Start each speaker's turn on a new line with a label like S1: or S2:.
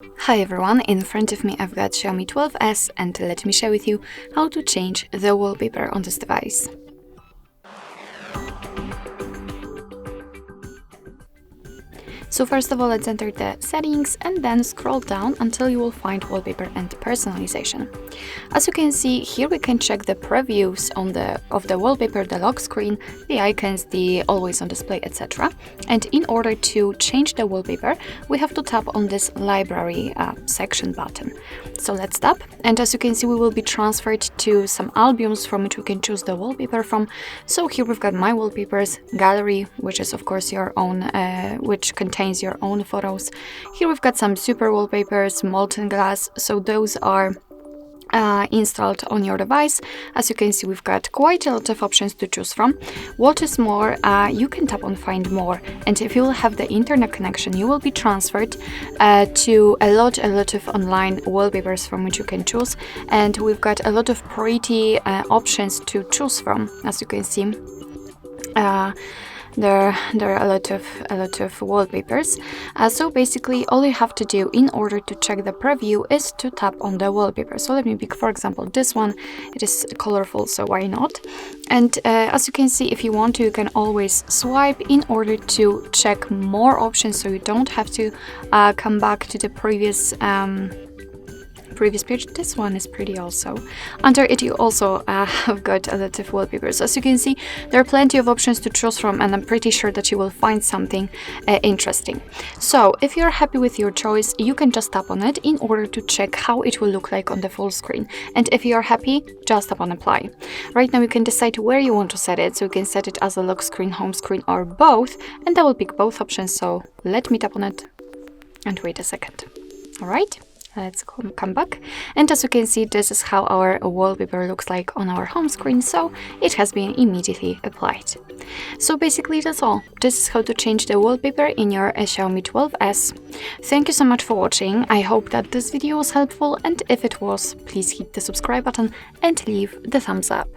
S1: Hi everyone, in front of me I've got Xiaomi 12S and let me share with you how to change the wallpaper on this device. So first of all, let's enter the settings and then scroll down until you will find wallpaper and personalization. As you can see, here we can check the previews of the wallpaper, the lock screen, the icons, the always on display, etc. And in order to change the wallpaper, we have to tap on this library section button. So let's tap, and as you can see, we will be transferred to some albums from which we can choose the wallpaper from. So here we've got my wallpapers, gallery, which is of course your own, which contains your own photos. Here we've got some super wallpapers, molten glass, so those are installed on your device. As you can see, we've got quite a lot of options to choose from. What is more, you can tap on find more, and if you will have the internet connection, you will be transferred to a lot of online wallpapers from which you can choose, and we've got a lot of pretty options to choose from. As you can see, there are a lot of wallpapers. So basically all you have to do in order to check the preview is to tap on the wallpaper. So let me pick, for example, this one. It is colorful, so why not? And as you can see, if you want to, you can always swipe in order to check more options, so you don't have to come back to the previous page. This one is pretty also. Under it you also have got a lot of wallpapers. As you can see, there are plenty of options to choose from, and I'm pretty sure that you will find something interesting. So if you're happy with your choice, you can just tap on it in order to check how it will look like on the full screen. And if you're happy, just tap on apply. Right now you can decide where you want to set it, so you can set it as a lock screen, home screen, or both, and I will pick both options. So let me tap on it and wait a second. All right. Let's come back, and as you can see, this is how our wallpaper looks like on our home screen, so it has been immediately applied. So basically that's all. This is how to change the wallpaper in your Xiaomi 12S. Thank you so much for watching. I hope that this video was helpful, and if it was, please hit the subscribe button and leave the thumbs up.